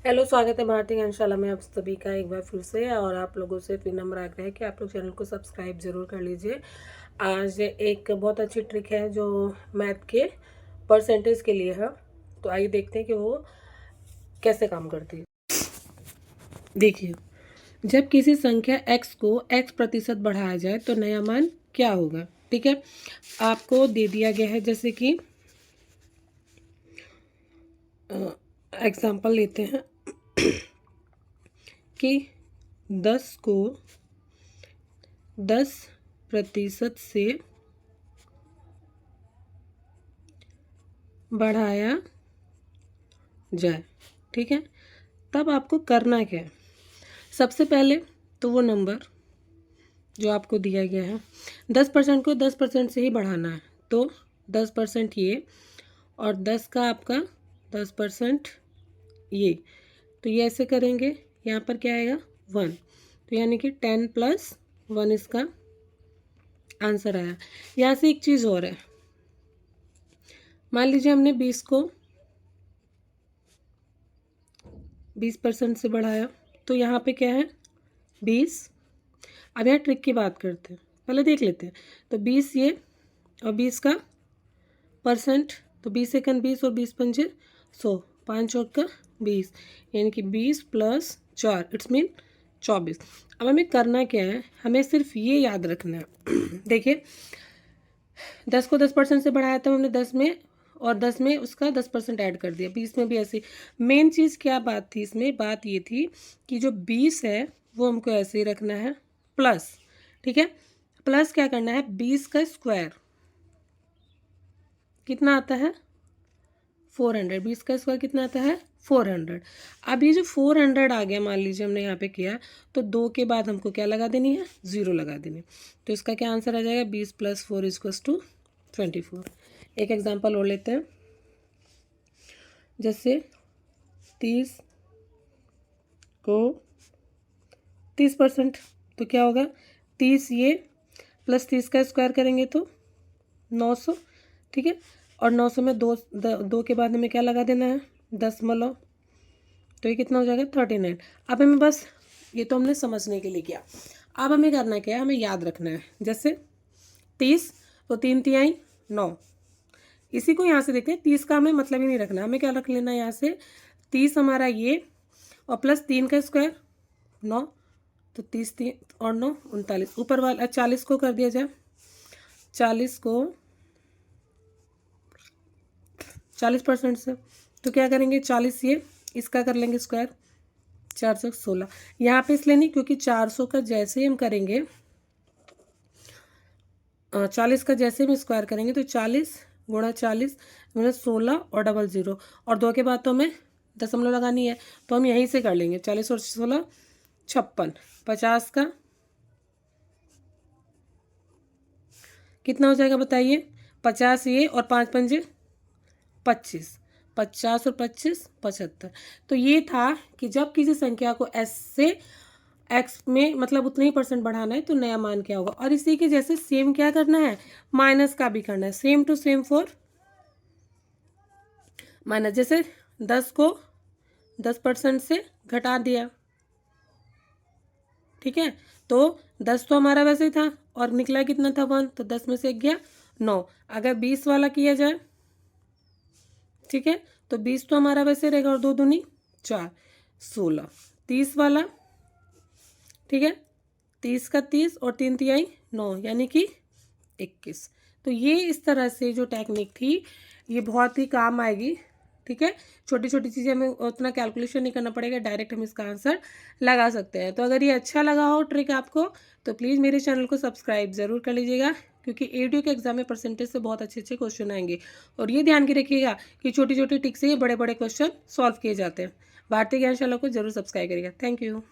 Hello, स्वागत है भारतीय ज्ञानशाला में आप सभी का एक बार फिर से। और आप लोगों से विनम्र आग्रह है कि आप लोग चैनल को सब्सक्राइब ज़रूर कर लीजिए। आज एक बहुत अच्छी ट्रिक है जो मैथ के परसेंटेज के लिए है, तो आइए देखते हैं कि वो कैसे काम करती है। देखिए, जब किसी संख्या x को x प्रतिशत बढ़ाया जाए तो नया मान क्या होगा। ठीक है, आपको दे दिया गया है, जैसे कि एग्जाम्पल लेते हैं कि 10 को 10% से बढ़ाया जाए। ठीक है, तब आपको करना क्या है। सबसे पहले तो वो नंबर जो आपको दिया गया है 10% को 10% से ही बढ़ाना है, तो 10% ये और 10 का आपका 10% ये, तो ये ऐसे करेंगे। यहाँ पर क्या आएगा 1, तो यानी कि 10 + 1 इसका आंसर आया। यहाँ से एक चीज़ और है, मान लीजिए हमने 20 को 20% से बढ़ाया, तो यहाँ पे क्या है 20। अब यहाँ ट्रिक की बात करते हैं, पहले देख लेते हैं। तो 20 ये और 20 का परसेंट, तो 20 एकन 20 और 20 पंजे 100, 5 चौक का 20, यानी कि 20 + 4 इट्स मीन 24। अब हमें करना क्या है, हमें सिर्फ ये याद रखना है देखिए, 10 को 10% से बढ़ाया था हमने 10 में, और 10 में उसका 10% ऐड कर दिया। 20 में भी ऐसे। मेन चीज़ क्या बात थी इसमें, बात ये थी कि जो 20 है वो हमको ऐसे ही रखना है प्लस। ठीक है, प्लस क्या करना है, 20 का स्क्वायर कितना आता है 400। 20 का स्क्वायर कितना आता है 400। अब ये जो 400 आ गया, मान लीजिए हमने यहाँ पे किया, तो 2 के बाद हमको क्या लगा देनी है, 0 लगा देनी है। तो इसका क्या आंसर आ जाएगा, 20 + 4 = 24। एक एग्जांपल और लेते हैं, जैसे 30 को 30%, तो क्या होगा 30 ये प्लस 30 का स्क्वायर करेंगे तो 900। ठीक है, और 900 में दो के बाद हमें क्या लगा देना है, 10 तो ये कितना हो जाएगा 39। अब हमें बस, ये तो हमने समझने के लिए किया, अब हमें करना क्या है, हमें याद रखना है। जैसे 30 तो 3 तिहाई 9, इसी को यहाँ से देखते हैं। 30 का हमें मतलब ही नहीं रखना, हमें क्या रख लेना है यहाँ से, 30 हमारा ये और प्लस 3 का स्क्वायर 9, तो 30 3 और 9 39। ऊपर वाला 40 को कर दिया जाए, 40 को 40% से, तो क्या करेंगे 40 ये इसका कर लेंगे स्क्वायर 416। यहाँ पे इसलिए नहीं क्योंकि 400 का जैसे ही हम करेंगे 40 का जैसे हम स्क्वायर करेंगे तो 40 गुणा 40 गुणा 16 और 00, और 2 के बाद तो हमें दशमलव लगानी है, तो हम यहीं से कर लेंगे। 40 और 16 56, 50 का कितना हो जाएगा बताइए, 50 ये और 5 पंजे 25, 50 और 25 75। तो ये था कि जब किसी संख्या को एस से एक्स में मतलब उतने ही परसेंट बढ़ाना है तो नया मान क्या होगा। और इसी के जैसे सेम क्या करना है, माइनस का भी करना है, same to same for minus. जैसे 10 को 10% से घटा दिया, ठीक है, तो 10 तो हमारा वैसे ही था और निकला कितना था 1, तो 10 में से एक गया 9। अगर 20 वाला किया जाए, ठीक है, तो 20 तो हमारा वैसे रहेगा और 2 दूनी 4 16। 30 वाला, ठीक है, 30 का 30 और 3 तिहाई 9 यानी कि 21। तो ये इस तरह से जो टेक्निक थी ये बहुत ही काम आएगी। ठीक है, छोटी छोटी चीज़ें हमें उतना कैलकुलेशन नहीं करना पड़ेगा, डायरेक्ट हम इसका आंसर लगा सकते हैं। तो अगर ये अच्छा लगा हो ट्रिक आपको, तो प्लीज़ मेरे चैनल को सब्सक्राइब ज़रूर कर लीजिएगा, क्योंकि एडीओ के एग्जाम में परसेंटेज से बहुत अच्छे अच्छे क्वेश्चन आएंगे। और ये ध्यान के रखिएगा कि छोटी छोटी ट्रिक से ये बड़े बड़े क्वेश्चन सॉल्व किए जाते हैं। भारतीय ज्ञानशाला को जरूर सब्सक्राइब करिएगा। Thank you.